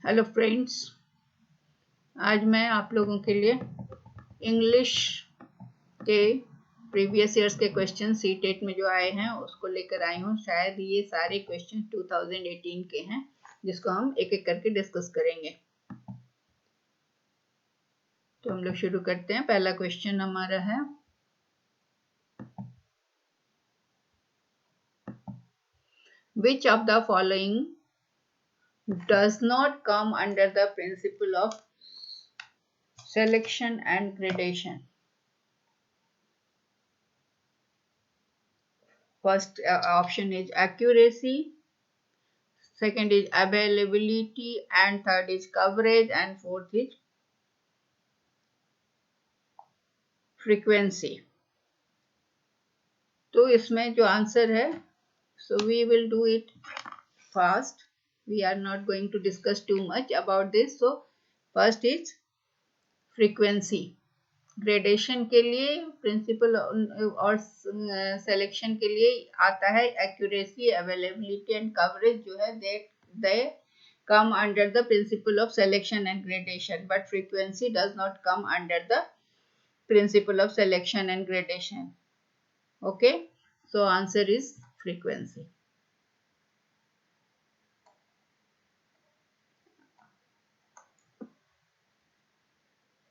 Hello friends, आज मैं आप लोगों के लिए इंग्लिश के प्रीवियस ईयर्स के क्वेश्चन सी टेट में जो आए हैं उसको लेकर आई हूँ। शायद ये सारे क्वेश्चन 2018 के हैं, जिसको हम एक एक करके डिस्कस करेंगे। तो हम लोग शुरू करते हैं। पहला क्वेश्चन हमारा है, which of the following does not come under the principle of selection and gradation? First option is accuracy, second is availability, and third is coverage, and fourth is frequency. तो इसमें जो आंसर है, so we will do it fast. We are not going to discuss too much about this. So first is frequency. Gradation के लिए principal और selection के लिए आता है एक्यूरेसी, अवेलेबिलिटी एंड कवरेज जो है दे come under the principle of selection and gradation, but frequency does not come under the principle of selection and gradation. Okay, so answer is frequency.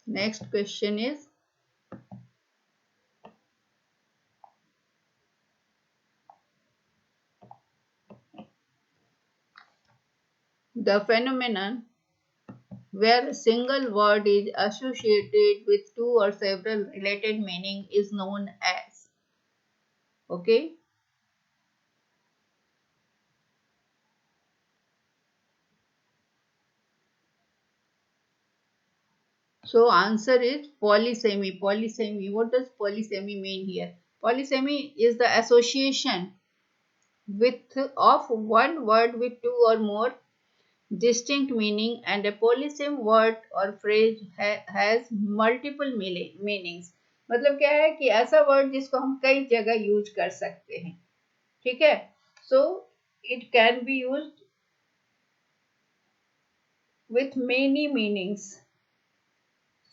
Next question is, the phenomenon where a single word is associated with two or several related meaning is known as. Okay, so answer is polysemy. Polysemy. What does polysemy mean here? Polysemy is the association of one word with two or more distinct meaning, and a polyseme word or phrase has multiple meanings. मतलब क्या है कि ऐसा word जिसको हम कई जगह use कर सकते हैं. ठीक है, so it can be used with many meanings.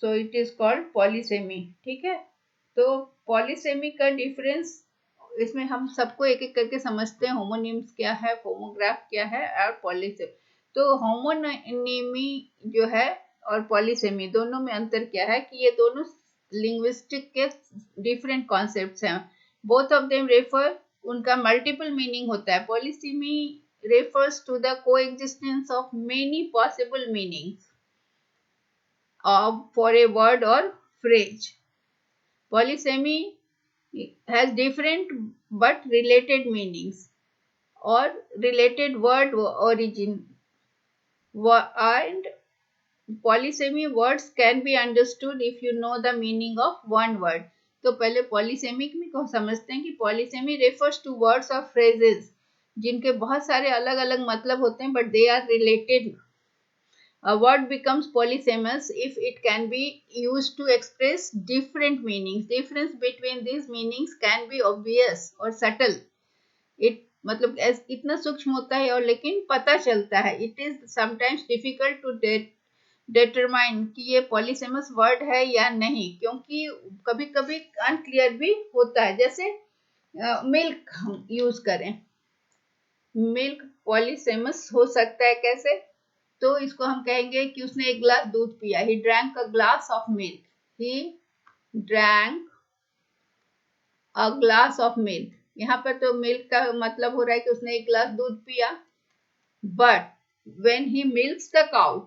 So it is called polysemy. ठीक है, तो पॉलीसेमी का डिफरेंस इसमें हम सबको एक एक करके समझते हैं. होमोनिम्स क्या है, होमोग्राफ क्या है और पॉलीसेमी. तो होमोनिमी जो है और पॉलीसेमी दोनों में अंतर क्या है कि ये दोनों लिंग्विस्टिक के डिफरेंट कॉन्सेप्ट्स हैं. बोथ ऑफ देम रेफर, उनका मल्टीपल मीनिंग होता है. Polysemy refers to the coexistence of many possible meanings for a word or phrase. Polysemy has different but related meanings or related word origin, and polysemy words can be understood if you know the meaning of one word. तो पहले पॉलीसेमिक में को समझते हैं कि polysemy refers to words और phrases जिनके बहुत सारे अलग अलग मतलब होते हैं, but they are related. A word becomes polysemous if it can be used to express different meanings. Difference between these meanings can be obvious or subtle. It मतलब इतना सूक्ष्म होता है और लेकिन पता चलता है. It is sometimes difficult to determine कि ये polysemous word है या नहीं, क्योंकि कभी कभी अनक्लियर भी होता है. जैसे मिल्क हम यूज करें, मिल्क पॉलीसेमस हो सकता है कैसे? तो इसको हम कहेंगे कि उसने एक ग्लास दूध पिया. He drank a glass of milk. He drank a glass of milk. यहाँ पर तो मिल्क का मतलब हो रहा है कि उसने एक ग्लास दूध पिया. But when he milks the cow,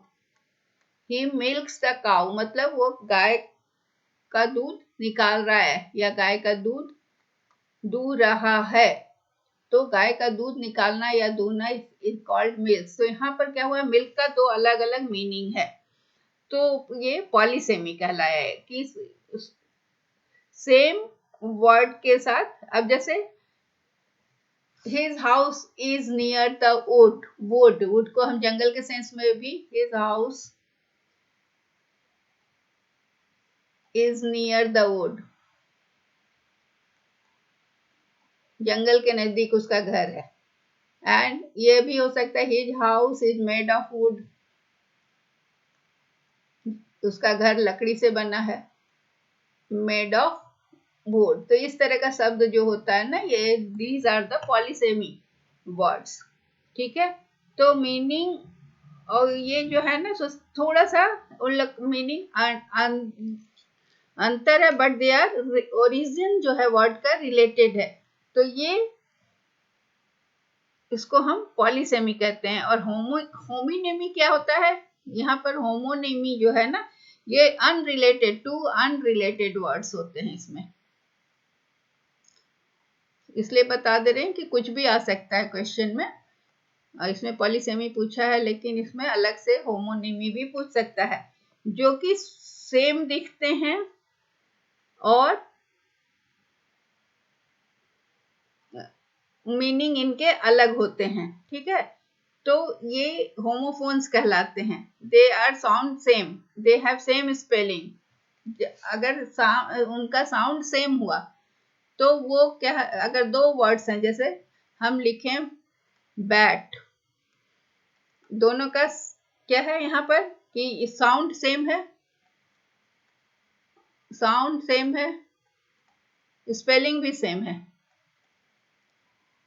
he milks the cow मतलब वो गाय का दूध निकाल रहा है या गाय का दूध दूह रहा है. तो गाय का दूध निकालना या दूहना इज कॉल्ड मिल्क. तो यहाँ पर क्या हुआ, मिल्क का दो अलग अलग मीनिंग है. तो ये पॉलीसेमी कहलाया है कि सेम वर्ड के साथ. अब जैसे his house is near the wood. Wood wood को हम जंगल के सेंस में भी his house is near the wood, जंगल के नजदीक उसका घर है. एंड ये भी हो सकता है his house is made of would. उसका घर लकड़ी से बना है, मेड ऑफ वुड। तो इस तरह का शब्द जो होता है ना, ये these are the polysemy words. ठीक है, तो मीनिंग और ये जो है ना, थोड़ा सा मीनिंग अंतर है, बट दे आर ओरिजिन जो है वर्ड का रिलेटेड है। तो ये इसको हम पॉलीसेमी कहते हैं। और होमोनेमी क्या होता है? यहाँ पर होमोनेमी जो है ना, ये अनरिलेटेड टू अनरिलेटेड वर्ड्स होते हैं इसमें, इसलिए बता दे रहे हैं कि कुछ भी आ सकता है क्वेश्चन में। और इसमें पॉलीसेमी पूछा है, लेकिन इसमें अलग से होमोनेमी भी पूछ सकता है, जो कि सेम दिखते हैं और मीनिंग इनके अलग होते हैं। ठीक है, तो ये होमोफोन्स कहलाते हैं। They are sound same, they have same spelling. अगर उनका साउंड सेम हुआ तो वो क्या, अगर दो वर्ड्स हैं, जैसे हम लिखें बैट, दोनों का क्या है यहाँ पर कि साउंड सेम है, साउंड सेम है, स्पेलिंग भी सेम है,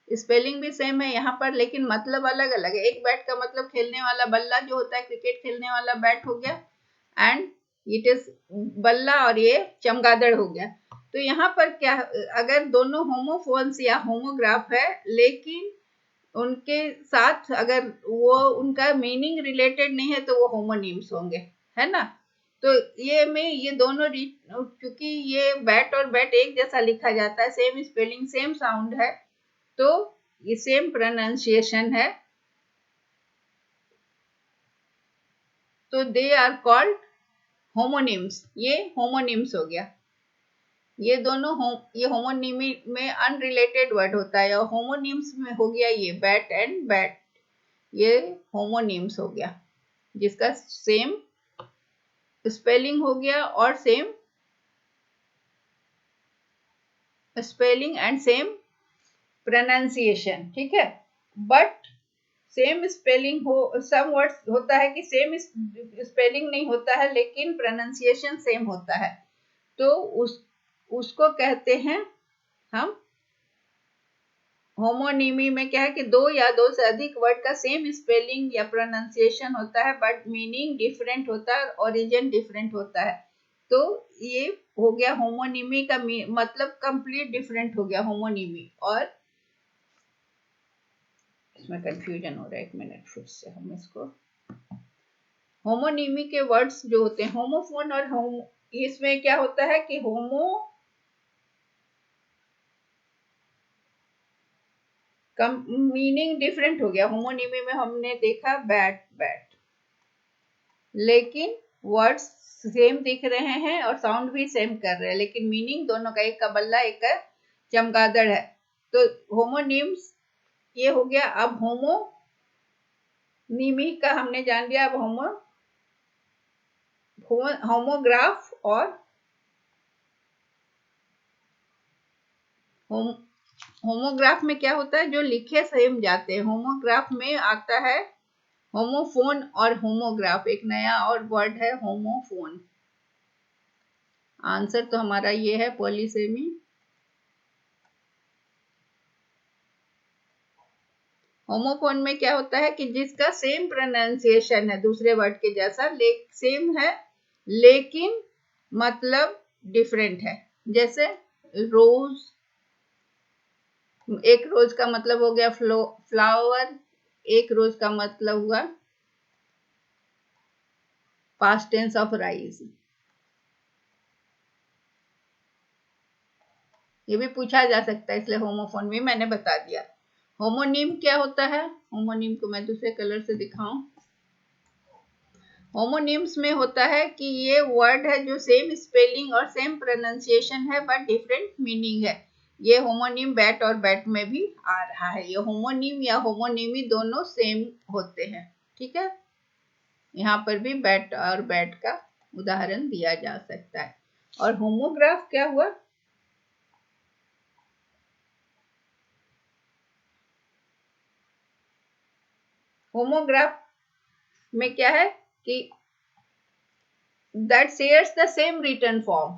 स्पेलिंग भी सेम है यहाँ पर, लेकिन मतलब अलग अलग है। एक बैट का मतलब खेलने वाला बल्ला जो होता है, क्रिकेट खेलने वाला बैट हो गया, एंड इट इज बल्ला, और ये चमगादड़ हो गया। तो यहाँ पर क्या, अगर दोनों होमोफोन्स या होमोग्राफ है, लेकिन उनके साथ अगर वो उनका मीनिंग रिलेटेड नहीं है, तो वो होमोनिम्स होंगे, है ना। तो ये दोनों, क्योंकि ये बैट और बैट एक जैसा लिखा जाता है, सेम स्पेलिंग सेम साउंड है, तो ये सेम प्रोनाउंसिएशन है, तो दे आर कॉल्ड होमोनिम्स। ये होमोनिम्स हो गया। ये दोनों ये होमोनिमी में अनरिलेटेड वर्ड होता है, और होमोनिम्स में हो गया ये बैट एंड बैट, ये होमोनिम्स हो गया, जिसका सेम स्पेलिंग हो गया और same spelling and same pronunciation. ठीक है, बट सेम स्पेलिंग हो, सम वर्ड्स होता है कि सेम स्पेलिंग नहीं होता है, लेकिन प्रोनाउंसिएशन सेम होता है, तो उसको कहते हैं हम होमोनिमी। में क्या है कि दो या दो से अधिक वर्ड का सेम स्पेलिंग या प्रोनाउंसिएशन होता है, बट मीनिंग डिफरेंट होता है, ओरिजिन डिफरेंट होता है। तो ये हो गया होमोनिमी का मतलब कंप्लीट डिफरेंट हो गया होमोनिमी। और इसमें कंफ्यूजन हो रहा है, एक मिनट, फिर से हम इसको, होमोनिमी के वर्ड्स जो होते हैं होमोफोन और होमो, इसमें क्या होता है कि होमो का मीनिंग डिफरेंट हो गया। होमोनिमी में हमने देखा बैट बैट, लेकिन वर्ड्स सेम दिख रहे हैं और साउंड भी सेम कर रहे हैं, लेकिन मीनिंग दोनों का, एक का बल्ला एक का चमगादड़ है। तो होमोनिम्स ये हो गया। अब होमोनिमी का हमने जान लिया। अब होमोग्राफ और होमोग्राफ में क्या होता है, जो लिखे सेम जाते हैं। होमोग्राफ में आता है होमोफोन और होमोग्राफ, एक नया और वर्ड है होमोफोन। आंसर तो हमारा ये है पॉलीसेमी। होमोफोन में क्या होता है कि जिसका सेम प्रोनाउंसिएशन है दूसरे वर्ड के जैसा, सेम है, लेकिन मतलब डिफरेंट है। जैसे रोज, एक रोज का मतलब हो गया फ्लावर, एक रोज का मतलब हुआ पास्ट टेंस ऑफ राइज। ये भी पूछा जा सकता है, इसलिए होमोफोन भी मैंने बता दिया। होमोनिम क्या होता है? होमोनिम को मैं दूसरे कलर से दिखाऊं। होमोनिम्स में होता है कि ये वर्ड है जो सेम स्पेलिंग और सेम प्रोनाउंसिएशन है, बट डिफरेंट मीनिंग है। ये होमोनिम बैट और बैट में भी आ रहा है। ये होमोनिम या होमोनिमी दोनों सेम होते हैं। ठीक है, यहाँ पर भी बैट और बैट का उदाहरण दिया जा सकता है। और होमोग्राफ क्या हुआ? होमोग्राफ में क्या है कि that shares the same written form.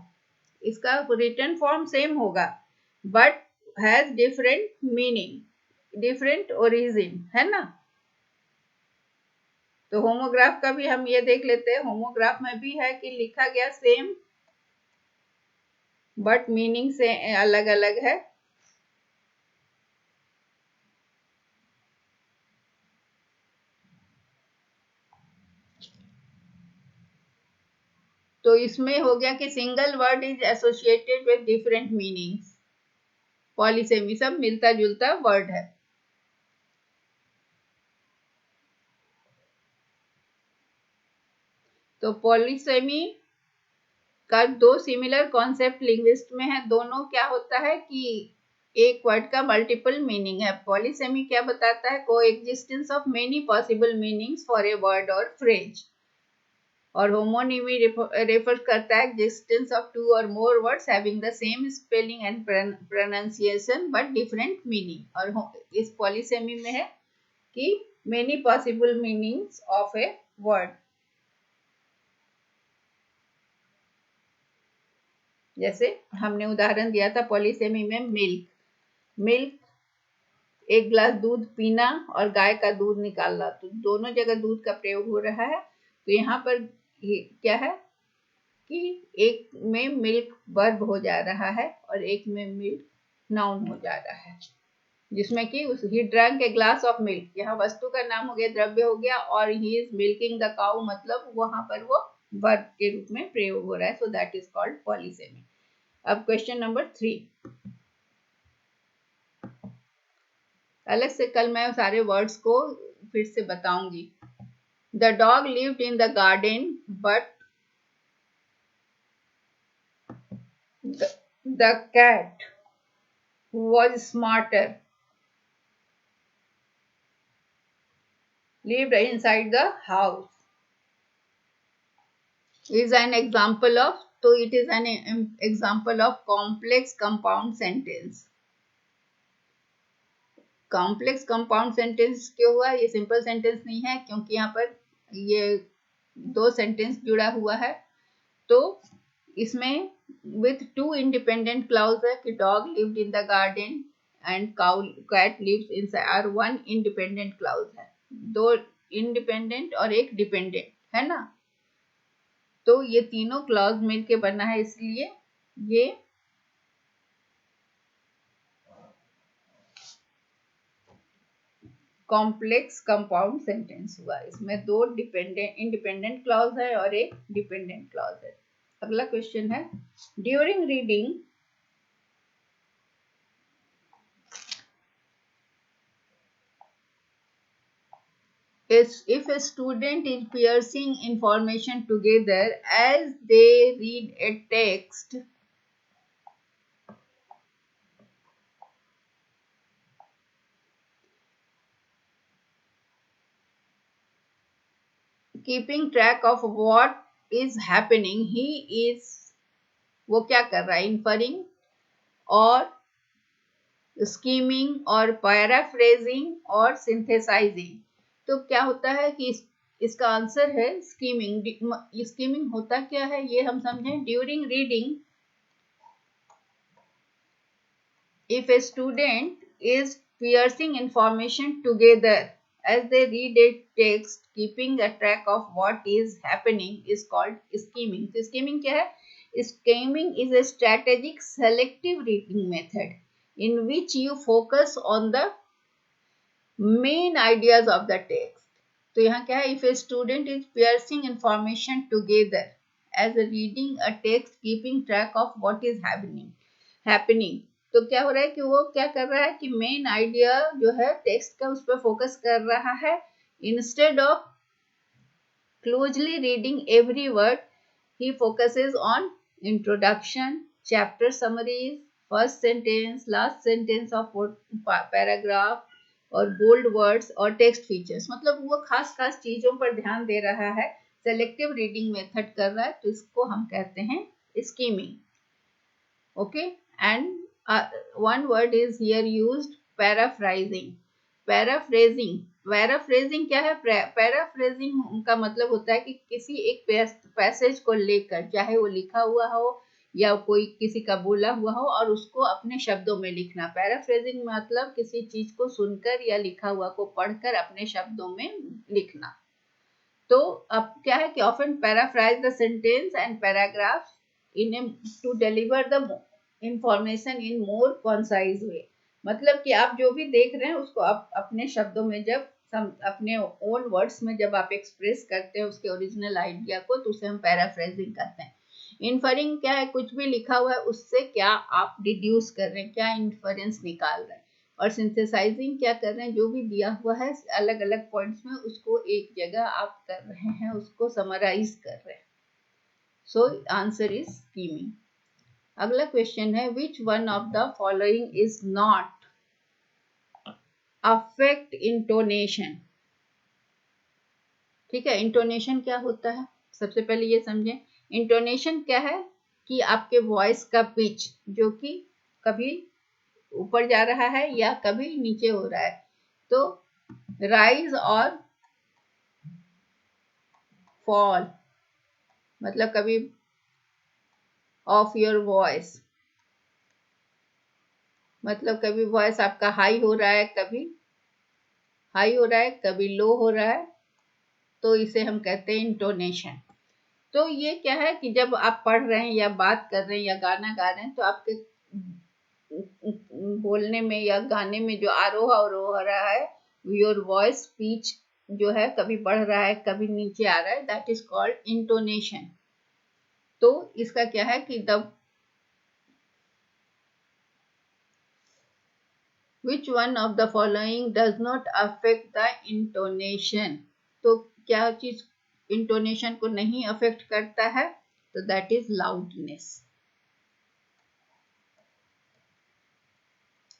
इसका written form same होगा, but has different meaning, different origin, है ना? तो होमोग्राफ का भी हम ये देख लेते हैं। होमोग्राफ में भी है कि लिखा गया सेम बट मीनिंग से अलग अलग है। तो इसमें हो गया कि single word is associated with different meanings. Polysemy सब मिलता जुलता वर्ड है। तो पॉलीसेमी का दो सिमिलर कॉन्सेप्ट लिंग्विस्ट में है। दोनों क्या होता है कि एक वर्ड का मल्टीपल मीनिंग है। पॉलीसेमी क्या बताता है? को existence of many possible meanings for a word और फ्रेज। और होमोनिमी रेफर करता है एग्जिस्टेंस ऑफ टू और more words having the same spelling and pronunciation but different meaning. और इस पॉलीसेमी में है कि many possible meanings of a word. जैसे हमने उदाहरण दिया था पॉलीसेमी में मिल्क। मिल्क एक गिलास दूध पीना और गाय का दूध निकालना, तो दोनों जगह दूध का प्रयोग हो रहा है। तो यहाँ पर क्या है कि एक में मिल्क वर्ब हो जा रहा है और एक में मिल्क नाउन हो जा रहा है। जिसमें कि he drunk a glass of milk, यहाँ वस्तु का नाम हो गया, द्रव्य हो गया, और he is milking the cow, मतलब वहां पर वो वर्ब के रूप में प्रयोग हो रहा है। So that is called polysemy. अब क्वेश्चन नंबर 3। अलग से कल मैं सारे वर्ड्स को फिर से बताऊंगी। The dog lived in the garden but the cat was smarter, lived inside the house, is an example of, so it is an example of complex compound sentence. Complex compound sentence क्यों हुआ? ये simple sentence नहीं है, क्योंकि यहाँ पर ये दो सेंटेंस जुड़ा हुआ है। तो इसमें विथ टू इंडिपेंडेंट क्लाउज है कि dog lived in the garden and cow cat lives inside, और वन इंडिपेंडेंट क्लाउज है। दो इंडिपेंडेंट और एक डिपेंडेंट है ना। तो ये तीनों क्लॉज मिलके बना है, इसलिए ये कॉम्प्लेक्स कंपाउंड सेंटेंस हुआ। इसमें दो इंडिपेंडेंट क्लॉज है और एक डिपेंडेंट क्लॉज है। अगला क्वेश्चन है, during reading if a student is piecing information together as they read a text, keeping track of what is happening, he is, वो क्या कर रहा है? इन्फरिंग और स्कीमिंग और पैराफ्रेजिंग और सिंथेसाइजिंग। तो क्या होता है कि इसका आंसर है स्कीमिंग। स्कीमिंग होता क्या है ये हम समझें। During reading, if a student is piecing information together as they read a text, keeping a track of what is happening is called scheming. तो scheming क्या है? Scheming is a strategic selective reading method in which you focus on the main ideas of the text. तो यहाँ क्या है? If a student is piecing information together as a reading a text, keeping track of what is happening, तो क्या हो रहा है कि वो क्या कर रहा है कि मेन आइडिया जो है टेक्स्ट का उस पर फोकस कर रहा है। Instead of closely reading every word, he focuses on introduction, chapter summaries, first sentence, last sentence of paragraph, और बोल्ड वर्ड्स और टेक्स्ट फीचर्स। मतलब वो खास खास चीजों पर ध्यान दे रहा है, सेलेक्टिव रीडिंग मेथड कर रहा है। तो इसको हम कहते हैं skimming. Okay, and one word is here used, paraphrasing. Paraphrasing, paraphrasing क्या है? पैराफ्रेजिंग का मतलब होता है कि किसी एक पैसेज को लेकर, चाहे वो लिखा हुआ हो या कोई किसी का बोला हुआ हो, और उसको अपने शब्दों में लिखना। पैराफ्रेजिंग मतलब किसी चीज को सुनकर या लिखा हुआ को पढ़कर अपने शब्दों में लिखना। तो अब क्या है कि often paraphrase the sentence and paragraph in a to deliver the information in more concise way. मतलब कि आप जो भी देख रहे हैं उसको आप अपने शब्दों में जब अपने ओन वर्ड्स में जब आप एक्सप्रेस करते हैं उसके ओरिजिनल आइडिया को, तो उसे हम पैराफ्रेजिंग करते हैं। इन्फरिंग क्या है? कुछ भी लिखा हुआ है उससे क्या आप डिड्यूस कर रहे हैं, क्या इन्फरेंस निकाल रहे हैं। और सिंथेसाइजिंग क्या कर रहे हैं? जो भी दिया हुआ है अलग अलग पॉइंट्स में उसको एक जगह आप कर रहे हैं, उसको समराइज कर रहे हैं। So answer is skimming. अगला क्वेश्चन है, which one of the following is not affect intonation. ठीक है, इंटोनेशन क्या होता है? सबसे पहले ये समझें, इंटोनेशन क्या है कि आपके वॉइस का पिच जो कि कभी ऊपर जा रहा है या कभी नीचे हो रहा है। तो राइज और फॉल मतलब कभी ऑफ योर वॉइस, मतलब कभी वॉइस आपका हाई हो रहा है, कभी हाई हो रहा है, कभी लो हो रहा है, तो इसे हम कहते हैं इंटोनेशन। तो ये क्या है कि जब आप पढ़ रहे हैं या बात कर रहे हैं या गाना गा रहे हैं, तो आपके बोलने में या गाने में जो आरोह अवरोह हो रहा है, योर वॉइस पिच जो है कभी बढ़ रहा है कभी नीचे आ रहा है, दैट इज कॉल्ड इंटोनेशन। तो इसका क्या है कि the which one of the following does not affect the intonation. तो क्या चीज इंटोनेशन को नहीं अफेक्ट करता है? तो that is loudness.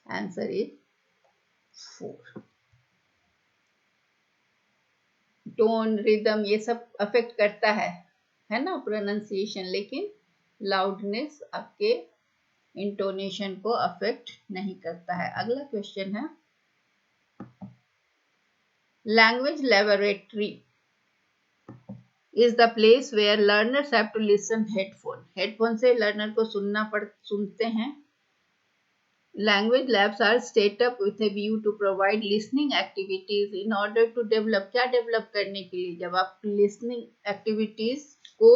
Answer is 4। Tone, rhythm ये सब अफेक्ट करता है ना, प्रोनाउंसिएशन, लेकिन लाउडनेस आपके इंटोनेशन को अफेक्ट नहीं करता है। अगला क्वेश्चन है, language laboratory is the place where learners have to listen headphone. Headphone से लर्नर को सुनते हैं। Language labs are set up with a view to provide listening activities in order to develop, क्या डेवलप करने के लिए? जब आप listening activities को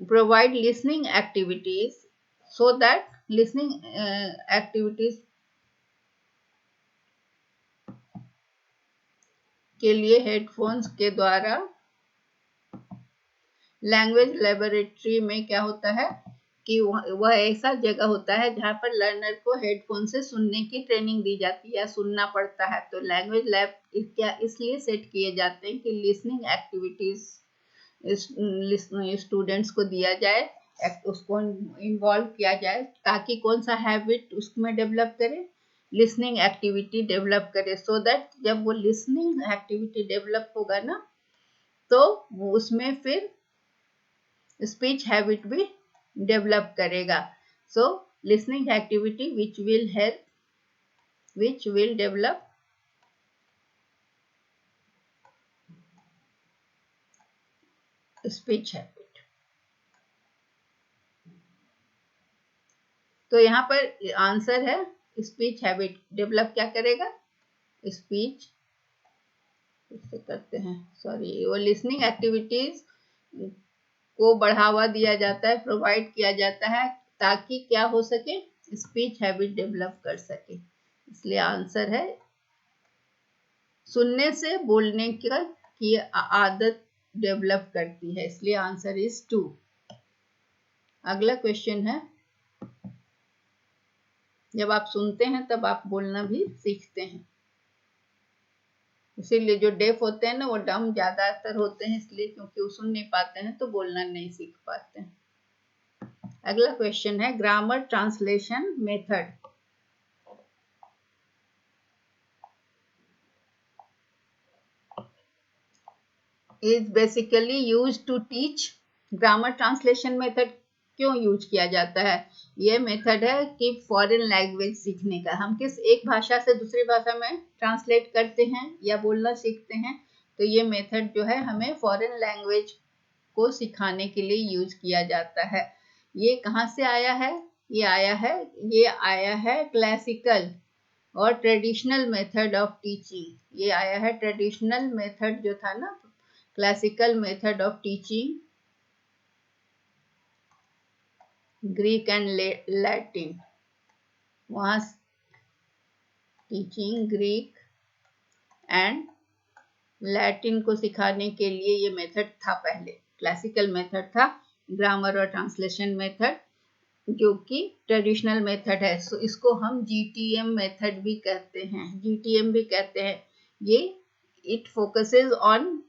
provide listening activities so that listening activities के लिए हेडफोन्स के द्वारा लैंग्वेज लेबोरेटरी में क्या होता है कि वह ऐसा जगह होता है जहाँ पर लर्नर को हेडफोन से सुनने की ट्रेनिंग दी जाती है या सुनना पड़ता है। तो लैंग्वेज लैब क्या इसलिए सेट किए जाते हैं कि लिसनिंग एक्टिविटीज स्टूडेंट्स को दिया जाए, उसको इन्वॉल्व किया जाए ताकि कौन सा हैबिट उसमें डेवलप करे, लिसनिंग एक्टिविटी डेवलप करे। सो दैट जब वो लिसनिंग एक्टिविटी डेवलप होगा ना, तो वो उसमें फिर स्पीच हैबिट भी डेवलप करेगा। So listening activity which will develop speech habit. तो यहाँ पर आंसर है स्पीच हैबिट डेवलप क्या करेगा? स्पीच इससे करते हैं, सॉरी, वो लिसनिंग एक्टिविटीज को बढ़ावा दिया जाता है, प्रोवाइड किया जाता है ताकि क्या हो सके, स्पीच हैबिट डेवलप कर सके। इसलिए आंसर है सुनने से बोलने की आदत डेवलप करती है, इसलिए आंसर इज 2। अगला क्वेश्चन है, जब आप सुनते हैं तब आप बोलना भी सीखते हैं। इसीलिए जो डेफ होते हैं ना वो डम ज्यादातर होते हैं, इसलिए क्योंकि वो सुन नहीं पाते हैं तो बोलना नहीं सीख पाते हैं। अगला क्वेश्चन है, grammar translation method is basically used to teach। Grammar translation method क्यों यूज किया जाता है? ये मेथड है कि फॉरेन लैंग्वेज सीखने का। हम किस एक भाषा से दूसरी भाषा में ट्रांसलेट करते हैं या बोलना सीखते हैं, तो ये मेथड जो है हमें फॉरेन लैंग्वेज को सिखाने के लिए यूज किया जाता है। ये कहाँ से आया है? ये आया है क्लासिकल और ट्रेडिशनल मेथड ऑफ टीचिंग। ये आया है ट्रेडिशनल मेथड जो था ना, classical method of teaching, Greek and Latin, वहाँ टीचिंग ग्रीक एंड लैटिन को सिखाने के लिए ये मेथड था। पहले क्लासिकल मेथड था, ग्रामर और ट्रांसलेशन मेथड, जो कि ट्रेडिशनल मेथड है। सो इसको हम जीटीएम मेथड भी कहते हैं। ये it focuses on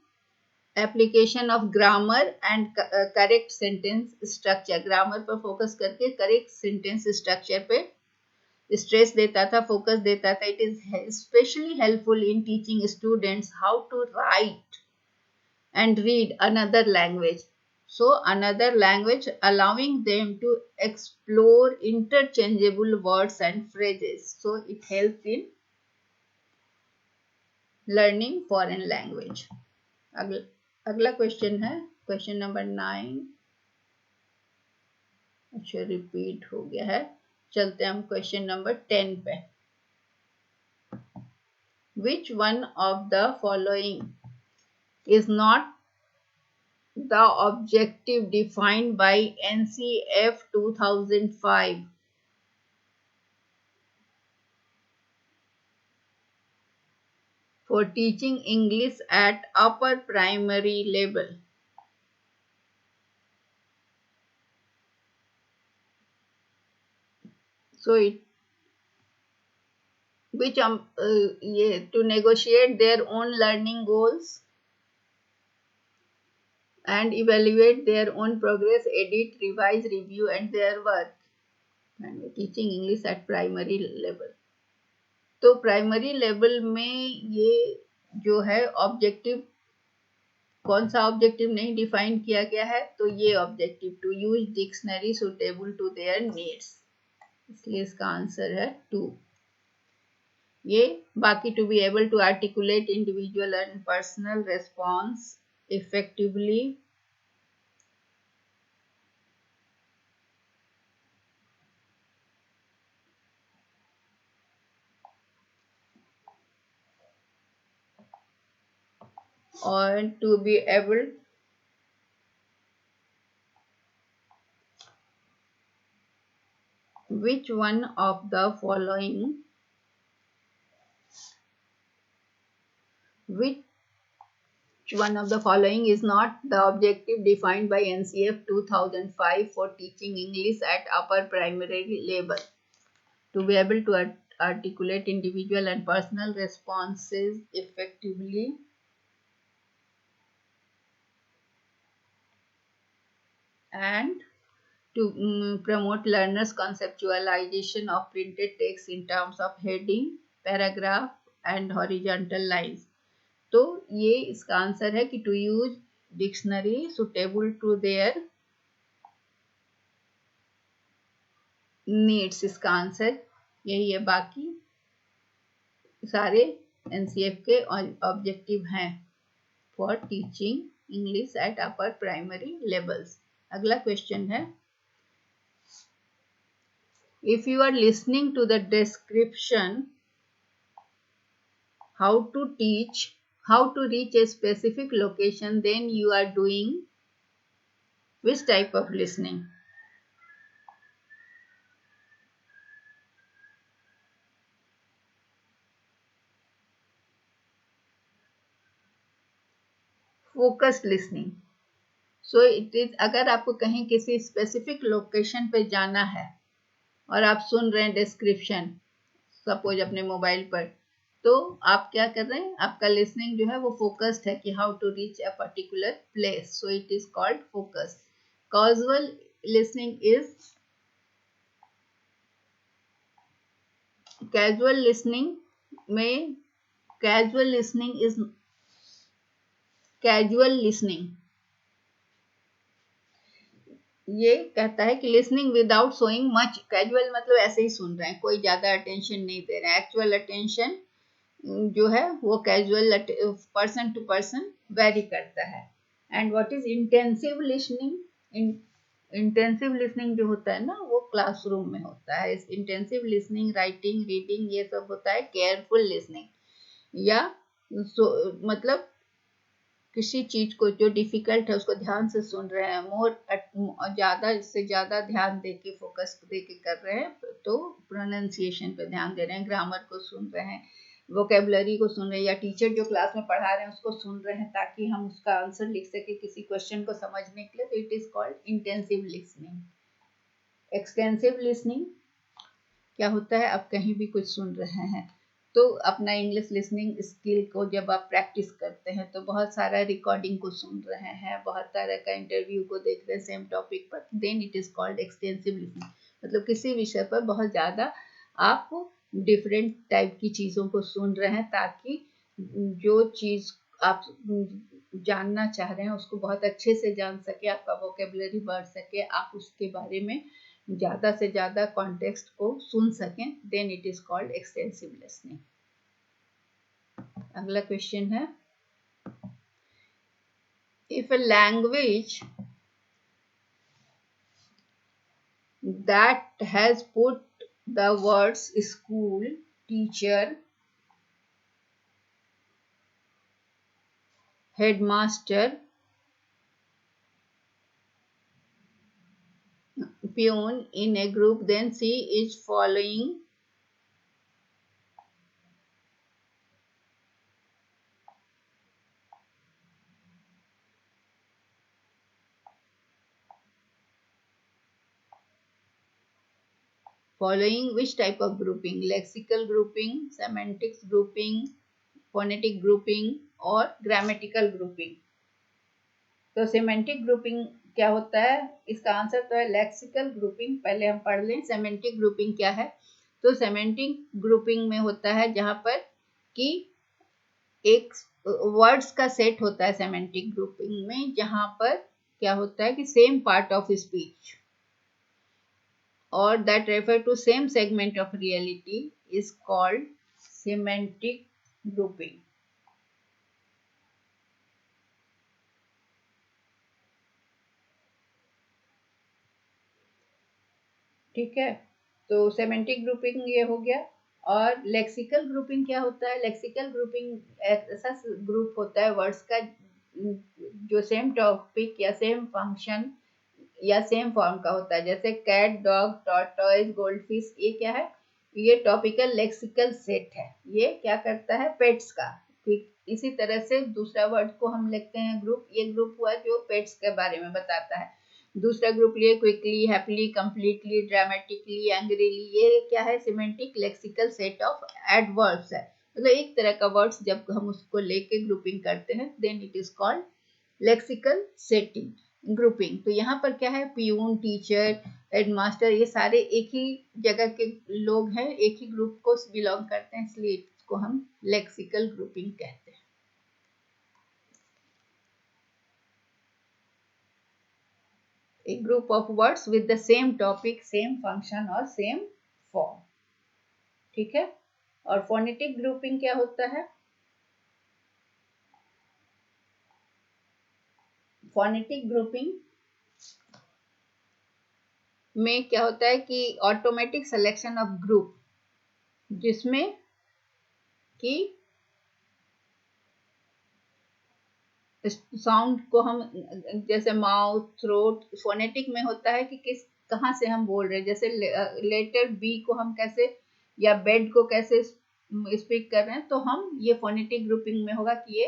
application of grammar and correct sentence structure. Grammar पर फोकस करके करेक्ट सेंटेंस स्ट्रक्चर पे स्ट्रेस देता था, फोकस देता था। It is specially helpful in teaching students how to write and read another language. So another language allowing them to explore interchangeable words and phrases. So it helps in learning foreign language. अगला question है question number 9। अच्छा repeat हो गया है, चलते हैं हम question number 10 पे। Which one of the following is not the objective defined by NCF 2005? For teaching English at upper primary level? So to negotiate their own learning goals and evaluate their own progress, edit, revise, review and their work. And teaching English at primary level. तो primary level में ये जो है objective, कौन सा objective नहीं define किया गया है, तो ये objective to use dictionary suitable to their needs, इसलिए इसका आंसर है 2। ये बाकी to be able to articulate individual and personal response effectively, और to be able which one of the following is not the objective defined by NCF 2005 for teaching English at upper primary level? To be able to articulate individual and personal responses effectively, and to promote learners' conceptualization of printed text in terms of heading, paragraph and horizontal lines. तो ये इसका answer है कि to use dictionary suitable to their needs, इसका answer यही है। बाकी सारे एनसीएफ के ऑब्जेक्टिव हैं for teaching English at upper primary levels. अगला क्वेश्चन है, if you are listening to the description how to reach a specific location, then you are doing which type of listening? Focused listening. So it is, अगर आपको कहीं किसी specific location पे जाना है और आप सुन रहे हैं डिस्क्रिप्शन, सपोज अपने मोबाइल पर, तो आप क्या कर रहे हैं, आपका लिसनिंग जो है वो फोकस्ड है कि how to reach a particular place, so it is called focused. Casual listening is casual listening में कैजुअल लिसनिंग ये कहता है कि listening without showing much, casual मतलब ऐसे ही सुन रहे हैं, कोई ज्यादा अटेंशन नहीं दे रहे हैं। एक्चुअल अटेंशन जो है वो casual person to person vary करता है। And what is intensive listening? Intensive listening जो होता है ना वो क्लासरूम में होता है। इंटेंसिव लिसनिंग राइटिंग रीडिंग ये सब होता है। केयरफुल लिसनिंग या मतलब किसी चीज को जो डिफिकल्ट है उसको ध्यान से सुन रहे हैं, ज्यादा से ज्यादा ध्यान दे के फोकस दे के कर रहे हैं, तो प्रोनाउंसिएशन पे ध्यान दे रहे हैं, ग्रामर को सुन रहे हैं, वोकेबलरी को सुन रहे हैं, या टीचर जो क्लास में पढ़ा रहे हैं उसको सुन रहे हैं ताकि हम उसका आंसर लिख सके किसी क्वेश्चन को समझने के लिए, तो it is called intensive listening. Extensive listening क्या होता है, आप कहीं भी कुछ सुन रहे हैं तो अपना इंग्लिश लिसनिंग स्किल को जब आप प्रैक्टिस करते हैं तो बहुत सारा रिकॉर्डिंग को सुन रहे हैं, बहुत तरह का इंटरव्यू को देख रहे हैं सेम टॉपिक पर, then it is called extensive listening. मतलब किसी विषय पर बहुत ज़्यादा आप डिफरेंट टाइप की चीज़ों को सुन रहे हैं ताकि जो चीज़ आप जानना चाह रहे हैं उसको बहुत अच्छे से जान सके, आपका वोकेबलरी बढ़ सके, आप उसके बारे में ज़्यादा से ज़्यादा कॉन्टेक्स्ट को सुन सकें, then it is called extensive listening. अगला क्वेश्चन है, if a language that has put the words school, teacher, headmaster, peon in a group, then C is following which type of grouping? Lexical grouping, semantics grouping, phonetic grouping और grammatical grouping। तो semantic grouping क्या होता है, इसका answer तो है lexical grouping. पहले हम पढ़ लें सेमेंटिक ग्रुपिंग क्या है। तो सेमेंटिक ग्रुपिंग में होता है जहां पर कि एक वर्ड्स का सेट होता है सेमेंटिक ग्रुपिंग में, जहां पर क्या होता है कि सेम पार्ट ऑफ स्पीच और that refer to same segment of reality is called semantic grouping. ठीक है, तो सेमेंटिक ग्रुपिंग ये हो गया। और लेक्सिकल ग्रुपिंग क्या होता है? लेक्सिकल ग्रुपिंग ऐसा ग्रुप होता है वर्ड्स का जो सेम टॉपिक या सेम फंक्शन या सेम फॉर्म का होता है, जैसे कैट, डॉग, टॉर्टोइज, गोल्डफिश। ये क्या है? ये टॉपिकल लेक्सिकल सेट है। ये क्या करता है? पेट्स का। इसी तरह से दूसरा वर्ड को हम लिखते हैं ग्रुप। ये ग्रुप हुआ जो पेट्स के बारे में बताता है। दूसरा ग्रुप लिए quickly, happily, completely, dramatically, angrily. ये क्या है? Semantic lexical set of adverbs है। मतलब एक तरह का वर्ड्स जब हम उसको लेके ग्रुपिंग करते हैं, then it is called lexical setting grouping. तो यहाँ पर क्या है? पियून, टीचर, हेडमास्टर, ये सारे एक ही जगह के लोग हैं, एक ही ग्रुप को बिलोंग करते हैं, इसलिए इसको हम लेक्सिकल ग्रुपिंग कहते हैं। A group of words with the same topic, same function और same form। ठीक है, और फोनेटिक ग्रुपिंग क्या होता है? फोनेटिक ग्रुपिंग में क्या होता है कि ऑटोमेटिक सिलेक्शन ऑफ ग्रुप, जिसमें कि साउंड को हम जैसे माउथ, थ्रोट, फोनेटिक में होता है कि किस कहाँ से हम बोल रहे हैं, जैसे लेटर बी को हम कैसे, या बेड को कैसे स्पीक कर रहे हैं, तो हम ये फोनेटिक ग्रुपिंग में होगा कि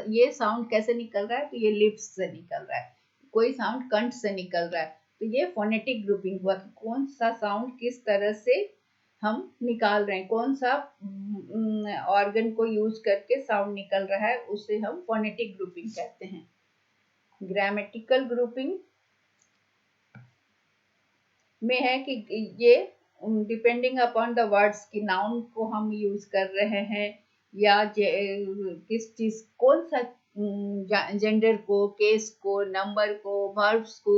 ये साउंड कैसे निकल रहा है, तो ये लिप्स से निकल रहा है, कोई साउंड कंठ से निकल रहा है, तो ये फोनेटिक ग्रुपिंग हुआ कि कौन सा साउंड किस तरह से हम निकाल रहे हैं, कौन सा ऑर्गन को यूज करके साउंड निकल रहा है, उसे हम फोनेटिक ग्रुपिंग कहते हैं। ग्रामेटिकल ग्रुपिंग में है कि ये डिपेंडिंग अपॉन द वर्ड्स की नाउन को हम यूज कर रहे हैं या किस चीज कौन सा जेंडर को, केस को, नंबर को, वर्ब्स को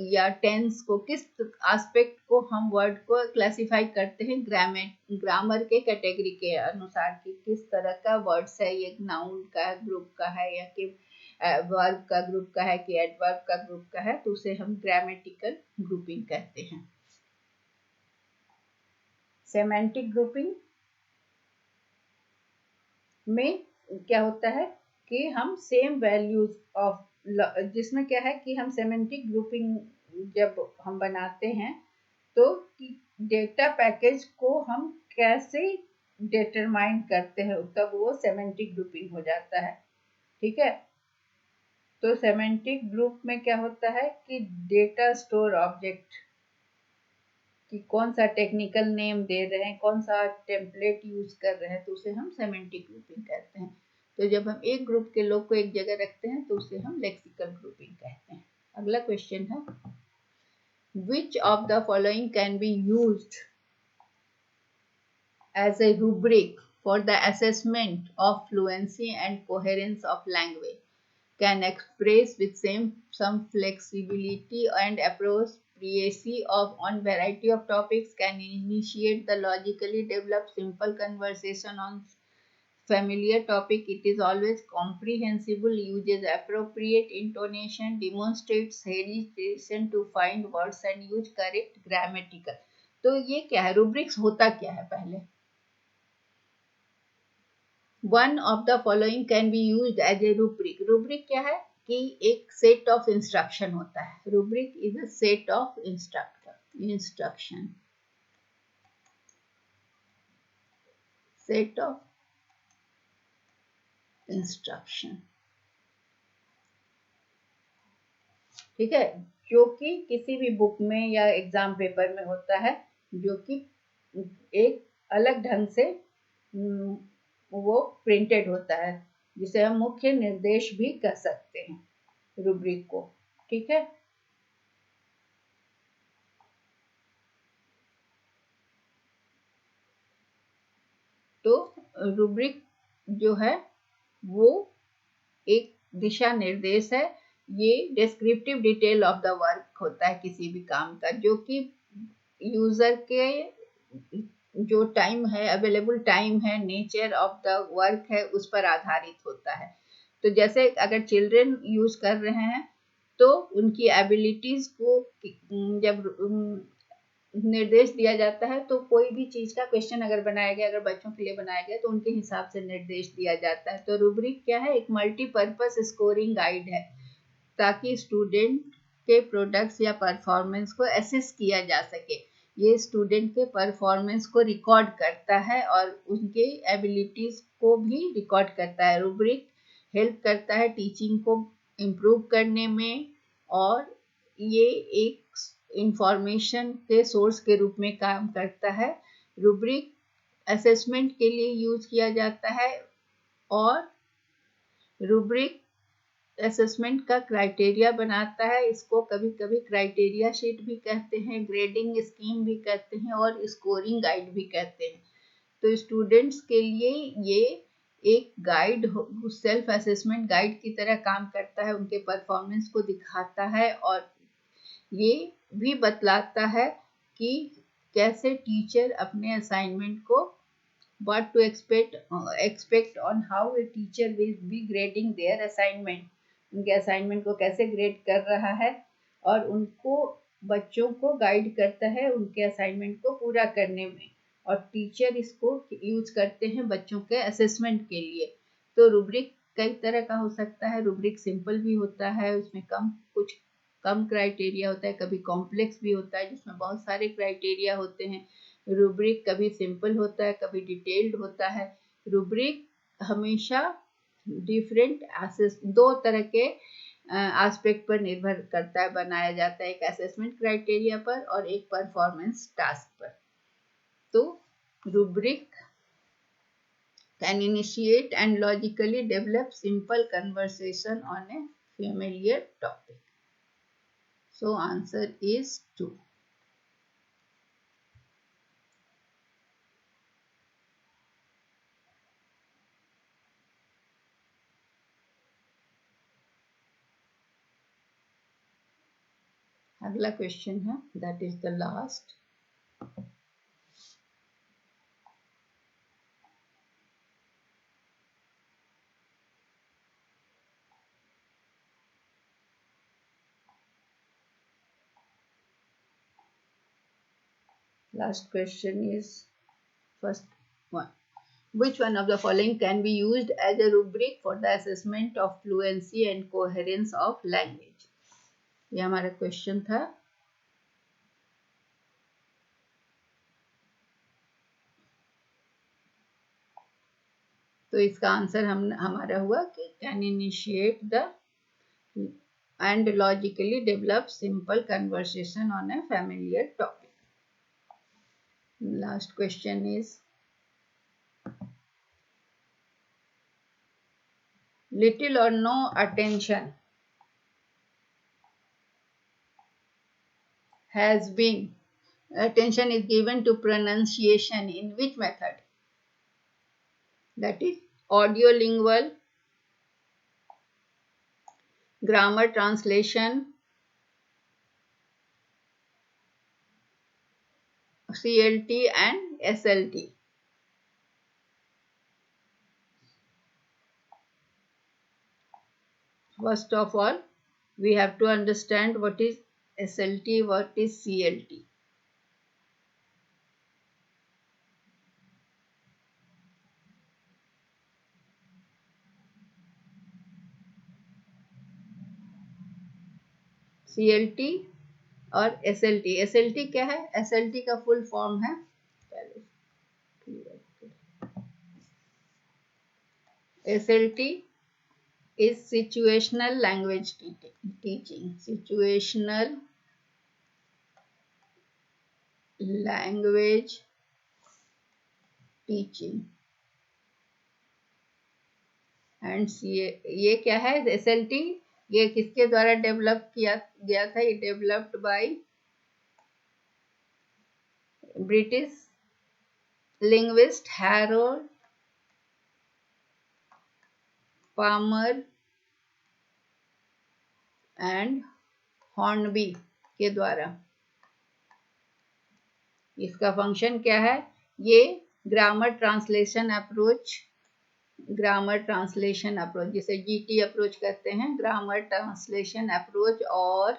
या टेंस को, किस एस्पेक्ट को हम वर्ड को क्लासिफाई करते हैं ग्रामर के कैटेगरी के अनुसार कि किस तरह का वर्ड्स है, ये नाउन का ग्रुप का है या कि वर्ब का ग्रुप का है कि एडवर्ब का ग्रुप का है, तो उसे हम ग्रामेटिकल ग्रुपिंग कहते हैं। सेमेंटिक ग्रुपिंग में क्या होता है कि हम सेम वैल्यूज ऑफ, जिसमें क्या है कि हम सेमेंटिक ग्रुपिंग जब हम बनाते हैं तो डेटा पैकेज को हम कैसे डिटरमाइन करते हैं, तब वो सेमेंटिक ग्रुपिंग हो जाता है। ठीक है, तो सेमेंटिक ग्रुप में क्या होता है कि डेटा स्टोर ऑब्जेक्ट कि कौन सा टेक्निकल नेम दे रहे हैं, कौन सा टेम्पलेट यूज कर रहे हैं, तो उसे हम सेमेंटिक ग्रुपिंग कहते हैं। तो जब हम एक ग्रुप के लोग को एक जगह रखते हैं तो उसे हम लेक्सिकल ग्रुपिंग कहते हैं। अगला क्वेश्चन है, which of the following can be used as a rubric for the assessment of fluency and coherence of language, can express with some flexibility and appropriacy of on variety of topics, can initiate the logically developed simple conversation on familiar topic, it is always comprehensible, uses appropriate intonation, demonstrates hesitation to find words and use correct grammatical। तो ये क्या है, rubrics होता क्या है पहले? One of the following can be used as a rubric. Rubric क्या है कि एक सेट ऑफ इंस्ट्रक्शन होता है। Rubric is a set of instruction, set of instruction. ठीक है, जो कि किसी भी बुक में या एग्जाम पेपर में होता है, जो कि एक अलग ढंग से वो प्रिंटेड होता है, जिसे हम मुख्य निर्देश भी कह सकते हैं रूब्रिक को। ठीक है, तो रूब्रिक जो है वो एक दिशा निर्देश है, ये descriptive detail of the work होता है किसी भी काम का, जो कि यूजर के जो टाइम है, अवेलेबल टाइम है, नेचर ऑफ द वर्क है, उस पर आधारित होता है। तो जैसे अगर चिल्ड्रन यूज कर रहे हैं तो उनकी एबिलिटीज को जब निर्देश दिया जाता है, तो कोई भी चीज का क्वेश्चन अगर बनाया गया, अगर बच्चों के लिए बनाया गया, तो उनके हिसाब से निर्देश दिया जाता है। तो रूब्रिक क्या है, एक मल्टीपर्पस स्कोरिंग गाइड है, ताकि स्टूडेंट के प्रोडक्ट्स या परफॉर्मेंस को असेस किया जा सके। ये स्टूडेंट के परफॉर्मेंस को रिकॉर्ड करता है और उनके एबिलिटीज को भी रिकॉर्ड करता है। रूब्रिक हेल्प करता है टीचिंग को इम्प्रूव करने में, और ये एक इंफॉर्मेशन के सोर्स के रूप में काम करता है। रूब्रिक असेसमेंट के लिए यूज किया जाता है, और रूब्रिक असेसमेंट का क्राइटेरिया बनाता है। इसको कभी कभी क्राइटेरिया शीट भी कहते हैं, ग्रेडिंग स्कीम भी कहते हैं, और स्कोरिंग गाइड भी कहते हैं। तो स्टूडेंट्स के लिए ये एक गाइड, सेल्फ असेसमेंट गाइड की तरह काम करता है, उनके परफॉर्मेंस को दिखाता है, और ये भी बतलाता है कि कैसे टीचर अपने असाइनमेंट को, what to expect on how a teacher will be grading their assignment, उनके असाइनमेंट को कैसे ग्रेड कर रहा है, और उनको बच्चों को गाइड करता है उनके असाइनमेंट को पूरा करने में, और टीचर इसको यूज करते हैं बच्चों के असेसमेंट के लिए। तो रूब्रिक कई तरह का हो सकता है। रूब्रिक सिंपल भी होता है, उसमें कुछ कम क्राइटेरिया होता है, कभी कॉम्प्लेक्स भी होता है जिसमें बहुत सारे क्राइटेरिया होते हैं। रूब्रिक कभी सिंपल होता है, कभी डिटेल्ड होता है। रूब्रिक हमेशा डिफरेंट दो तरह के एस्पेक्ट पर निर्भर करता है, बनाया जाता है, एक असेसमेंट क्राइटेरिया पर और एक परफॉर्मेंस टास्क पर। तो rubric can initiate and logically develop simple conversation on A familiar topic. So answer is 2. अगला क्वेश्चन है, that is the last. Last question is first one. Which one of the following can be used as a rubric for the assessment of fluency and coherence of language? ये हमारा question था। तो इसका answer हमारा हुआ कि can initiate the and logically develop simple conversation on a familiar topic. Last question is, little or no attention is given to pronunciation in which method? That is audiolingual, grammar translation, CLT and SLT. First of all, we have to understand what is SLT, what is CLT. CLT और SLT। SLT क्या है? SLT का full form है, SLT is situational language teaching. Situational language teaching. And ये क्या है? SLT ये किसके द्वारा डेवलप किया गया था? ये developed by British linguist Harold Palmer and Hornby के द्वारा। इसका फंक्शन क्या है? ये ग्रामर ट्रांसलेशन अप्रोच जिसे GT अप्रोच कहते हैं, ग्रामर ट्रांसलेशन अप्रोच और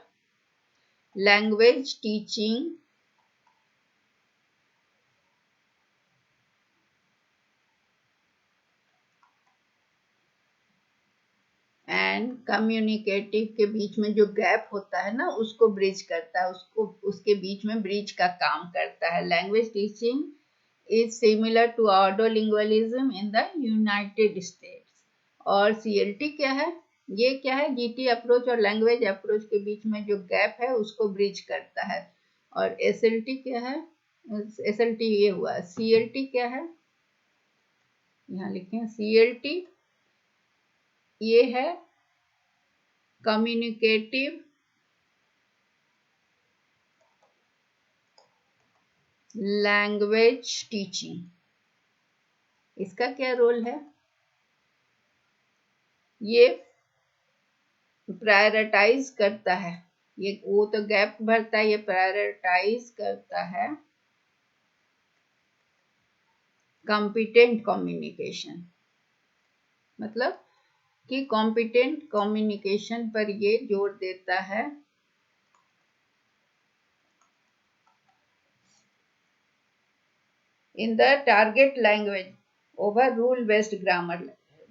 लैंग्वेज टीचिंग एंड कम्युनिकेटिव के बीच में जो गैप होता है ना, उसको ब्रिज करता है, उसके बीच में ब्रिज का काम करता है। Language teaching is similar to audiolingualism in the United States. और CLT क्या है? ये क्या है? GT अप्रोच और लैंग्वेज अप्रोच के बीच में जो गैप है उसको ब्रिज करता है। और SLT क्या है? SLT ये हुआ। CLT क्या है? यहाँ लिखें, CLT ये है कम्युनिकेटिव लैंग्वेज टीचिंग। इसका क्या रोल है? ये प्रायोरिटाइज करता है, ये वो तो गैप भरता है, ये प्रायोरिटाइज करता है कॉम्पिटेंट कम्युनिकेशन। मतलब कि कॉम्पिटेंट कम्युनिकेशन पर ये जोर देता है in the target language over rule based grammar.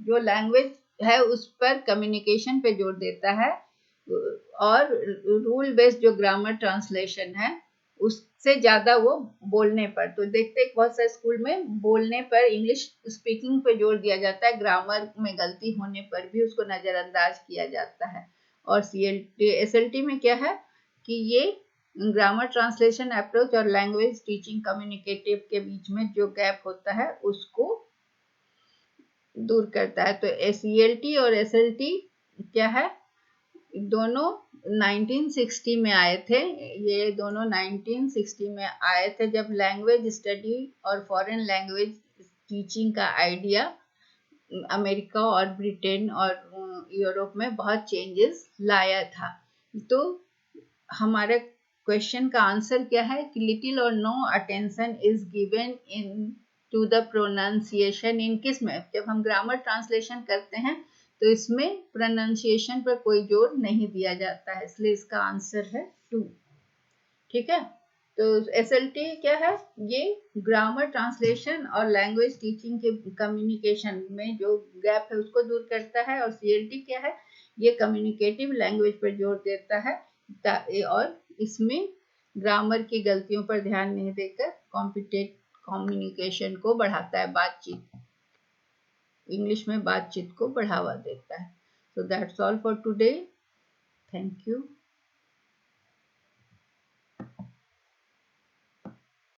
जो लैंग्वेज है उस पर कम्युनिकेशन पे जोर देता है, और रूल बेस्ड जो ग्रामर ट्रांसलेशन है उससे ज्यादा वो बोलने पर। तो देखते हैं बहुत सारे स्कूल में बोलने पर, इंग्लिश स्पीकिंग पे जोर दिया जाता है, ग्रामर में गलती होने पर भी उसको नजरअंदाज किया जाता है। और SLT में क्या है कि ये ग्रामर ट्रांसलेशन अप्रोच और लैंग्वेज टीचिंग कम्युनिकेटिव के बीच में जो गैप होता है उसको दूर करता है। तो CLT और SLT क्या है? दोनों 1960 में आए थे। ये दोनों 1960 में आए थे जब लैंग्वेज स्टडी और फॉरेन लैंग्वेज टीचिंग का आइडिया अमेरिका और ब्रिटेन और यूरोप में बहुत चेंजेस लाया था। तो हमारे क्वेश्चन का आंसर क्या है कि लिटिल और no attention is given in to the pronunciation in किस में, जब हम ग्रामर ट्रांसलेशन करते हैं तो इसमें प्रोनाउंसिएशन पर कोई जोर नहीं दिया जाता है, इसलिए इसका आंसर है 2। ठीक है, तो एसएलटी क्या है, ये ग्रामर ट्रांसलेशन और लैंग्वेज टीचिंग के कम्युनिकेशन में जो गैप है उसको दूर करता है, और सीएलटी क्या है, ये कम्युनिकेटिव लैंग्वेज पर जोर देता है और इसमें ग्रामर की गलतियों पर ध्यान नहीं देकर कॉम्पिटेट कम्युनिकेशन को बढ़ाता है, बातचीत, इंग्लिश में बातचीत को बढ़ावा देता है। So that's all for today, thank you.